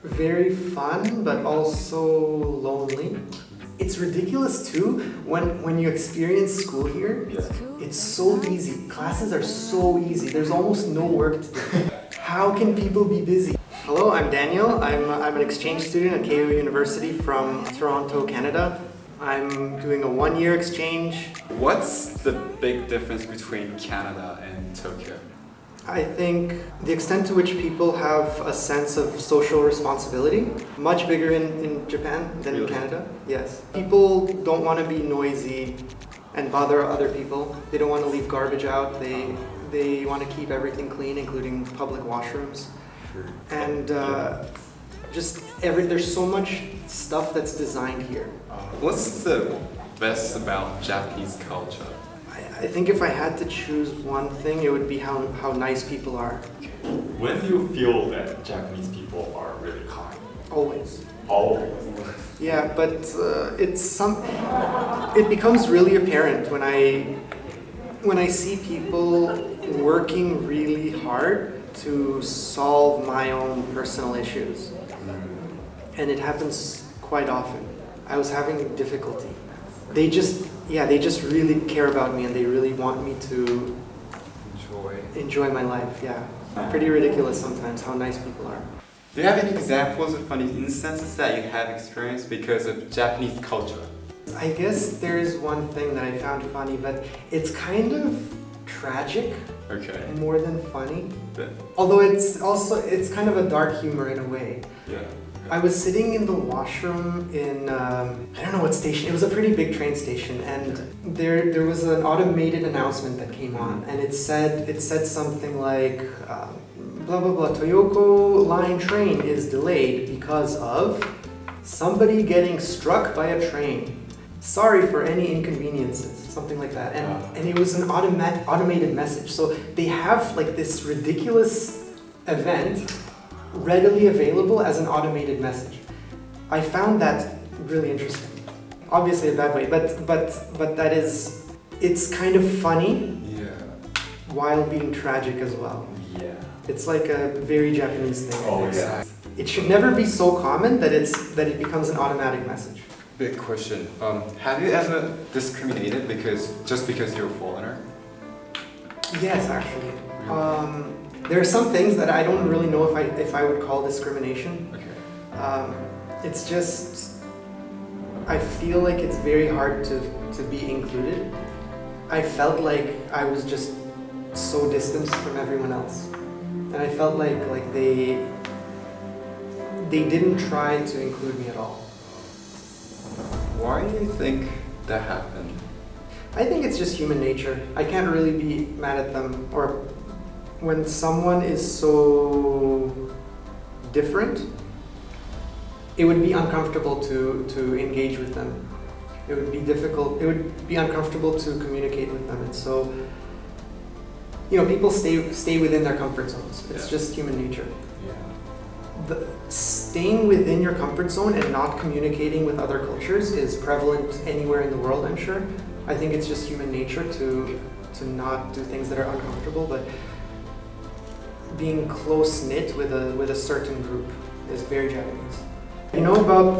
very fun, but also lonely. It's ridiculous too when you experience school here. Yeah. It's so easy. Classes are so easy. There's almost no work to do. How can people be busy? Hello, I'm Daniel. I'm an exchange student at KU University from Toronto, Canada. I'm doing a one-year exchange. What's the big difference between Canada and Tokyo? I think the extent to which people have a sense of social responsibility, much bigger in Japan than in Really? Canada. Yes. People don't want to be noisy and bother other people. They don't want to leave garbage out. They want to keep everything clean, including public washrooms. Sure. And there's so much stuff that's designed here. What's the best about Japanese culture? I think if I had to choose one thing, it would be how nice people are. When do you feel that Japanese people are really kind? Always. Always. Yeah, but it becomes really apparent when I see people working really hard to solve my own personal issues. And it happens quite often. I was having difficulty. They just really care about me and they really want me to enjoy my life, yeah. Pretty ridiculous sometimes how nice people are. Do you have any examples of funny instances that you have experienced because of Japanese culture? I guess there is one thing that I found funny, but it's kind of tragic Okay. more than funny. But, Although it's kind of a dark humor in a way. yeah. I was sitting in the washroom in, I don't know what station, it was a pretty big train station, and there was an automated announcement that came on, and it said something like, blah blah blah, Toyoko line train is delayed because of somebody getting struck by a train. Sorry for any inconveniences, something like that. And it was an automated message. So they have like this ridiculous event readily available as an automated message. I found that really interesting. Obviously a bad way, but that is, it's kind of funny Yeah. while being tragic as well. Yeah. It's like a very Japanese thing. I Oh think. yeah. It should never be so common that it becomes an automatic message. Big question. Have you ever discriminated just because you're a foreigner? Yes, actually. There are some things that I don't really know if I would call discrimination. Okay. It's just, I feel like it's very hard to be included. I felt like I was just so distanced from everyone else. And I felt like they didn't try to include me at all. Why do you think that happened? I think it's just human nature. I can't really be mad at them. Or when someone is so different, it would be uncomfortable to engage with them. It would be difficult, it would be uncomfortable to communicate with them. And so, people stay within their comfort zones. It's just human nature. Yeah. Staying within your comfort zone and not communicating with other cultures is prevalent anywhere in the world, I'm sure. I think it's just human nature to not do things that are uncomfortable, but being close-knit with a certain group is very Japanese. You know about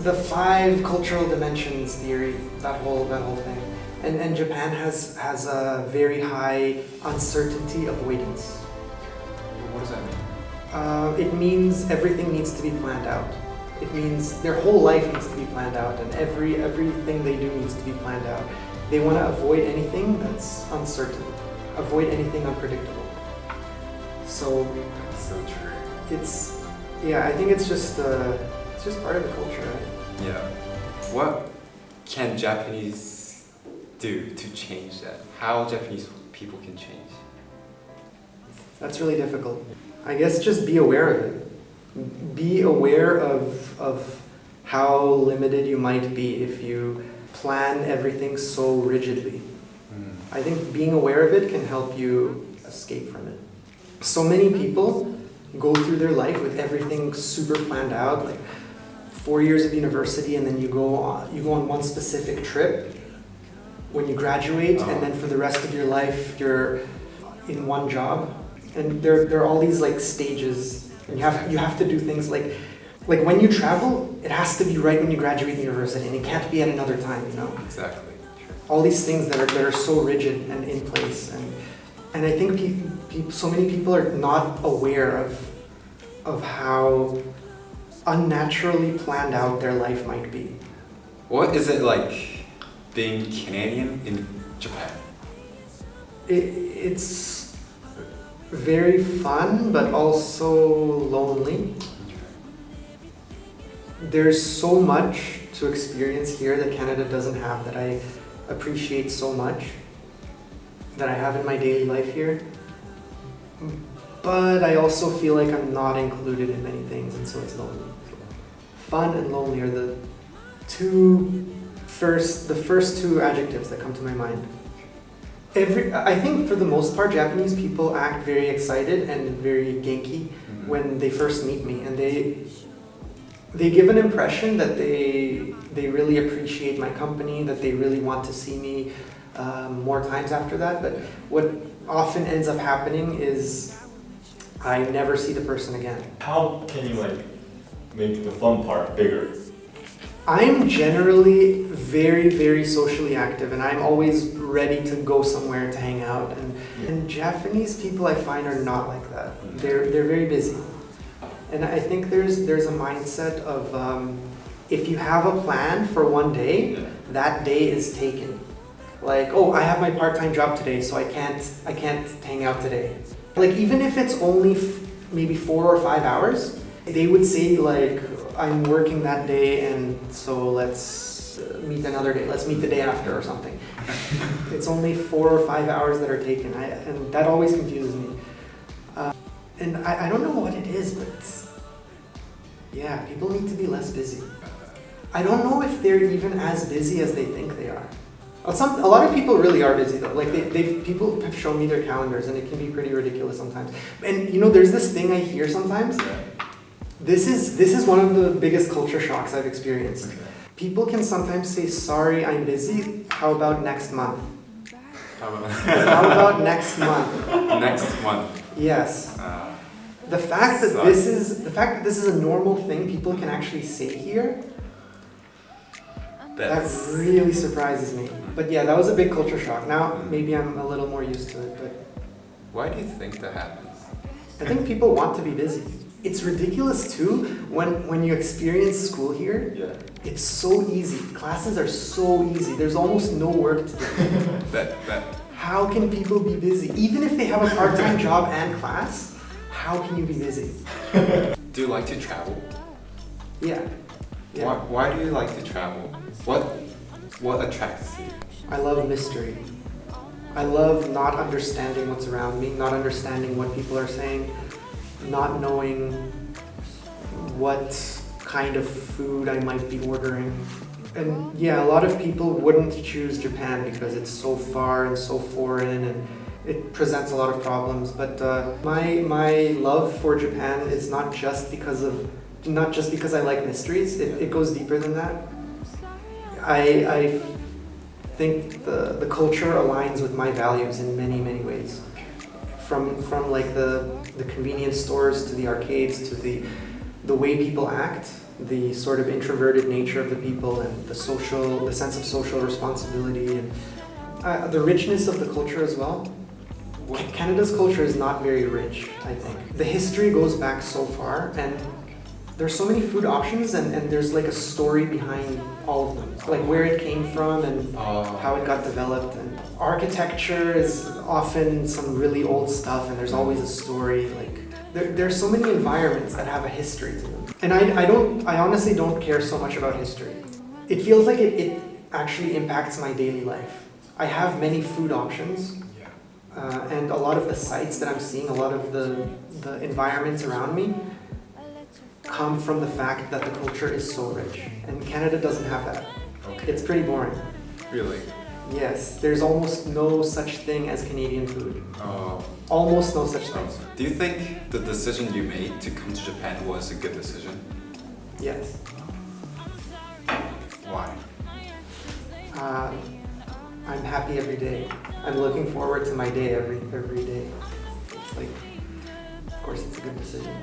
the 5 cultural dimensions theory, that whole thing. And Japan has a very high uncertainty avoidance. What does that mean? It means everything needs to be planned out. It means their whole life needs to be planned out, and everything they do needs to be planned out. They want to avoid anything that's uncertain, avoid anything unpredictable. So That's so true. I think it's just part of the culture, right? Yeah. What can Japanese do to change that? How Japanese people can change? That's really difficult. I guess just be aware of it. Be aware of how limited you might be if you plan everything so rigidly. I think being aware of it can help you escape from it. So many people go through their life with everything super planned out, like 4 years of university, and then you go on one specific trip when you graduate, and then for the rest of your life you're in one job. And there are all these like stages And you have to do things like when you travel, it has to be right when you graduate university, and it can't be at another time, you know? Exactly. All these things that are so rigid and in place, and I think so many people are not aware of how unnaturally planned out their life might be. What is it like being Canadian in Japan? It's very fun, but also lonely. There's so much to experience here that Canada doesn't have that I appreciate so much, that I have in my daily life here. But I also feel like I'm not included in many things, and so it's lonely. Fun and lonely are the first two adjectives that come to my mind. I think for the most part, Japanese people act very excited and very genki when they first meet me, and they give an impression that they really appreciate my company, that they really want to see me more times after that. But what often ends up happening is I never see the person again. How can you make the fun part bigger? I'm generally very, very socially active, and I'm always ready to go somewhere to hang out. And Japanese people, I find, are not like that. They're very busy. And I think there's a mindset of if you have a plan for one day, that day is taken. Like, oh, I have my part-time job today, so I can't hang out today. Like, even if it's only maybe 4 or 5 hours, they would say like, I'm working that day, and so let's meet another day. Let's meet the day after or something. It's only 4 or 5 hours that are taken, and that always confuses me. And I don't know what it is, but yeah, people need to be less busy. I don't know if they're even as busy as they think they are. A lot of people really are busy though. Like people have shown me their calendars, and it can be pretty ridiculous sometimes. And you know, there's this thing I hear sometimes. This is one of the biggest culture shocks I've experienced. People can sometimes say, "Sorry, I'm busy. How about next month?" How about next month? Next month. Yes. The fact that this is a normal thing people can actually say here, that really surprises me. But yeah, that was a big culture shock. Now maybe I'm a little more used to it, but Why do you think that happens? I think people want to be busy. It's ridiculous too when you experience school here. Yeah. It's so easy. Classes are so easy. There's almost no work to do. How can people be busy? Even if they have a part-time job and class, how can you be busy? Do you like to travel? Yeah. Why do you like to travel? What attracts you? I love mystery. I love not understanding what's around me, not understanding what people are saying, not knowing what kind of food I might be ordering. And yeah, a lot of people wouldn't choose Japan because it's so far and so foreign, and it presents a lot of problems. But my love for Japan is not just because I like mysteries. It goes deeper than that. I think the culture aligns with my values in many, many ways. From like the convenience stores to the arcades to the way people act, the sort of introverted nature of the people, and the sense of social responsibility, and the richness of the culture as well. Canada's culture is not very rich, I think. The history goes back so far, and there's so many food options, and there's like a story behind all of them. Like where it came from and how it got developed. And architecture is often some really old stuff, and there's always a story. Like there's so many environments that have a history to them. And I honestly don't care so much about history. It feels like it actually impacts my daily life. I have many food options. And a lot of the sites that I'm seeing, a lot of the environments around me come from the fact that the culture is so rich. And Canada doesn't have that. Okay. It's pretty boring. Really? Yes, there's almost no such thing as Canadian food. Oh. Almost no such thing. Do you think the decision you made to come to Japan was a good decision? Yes. Why? I'm happy every day. I'm looking forward to my day every day. It's like, of course, it's a good decision.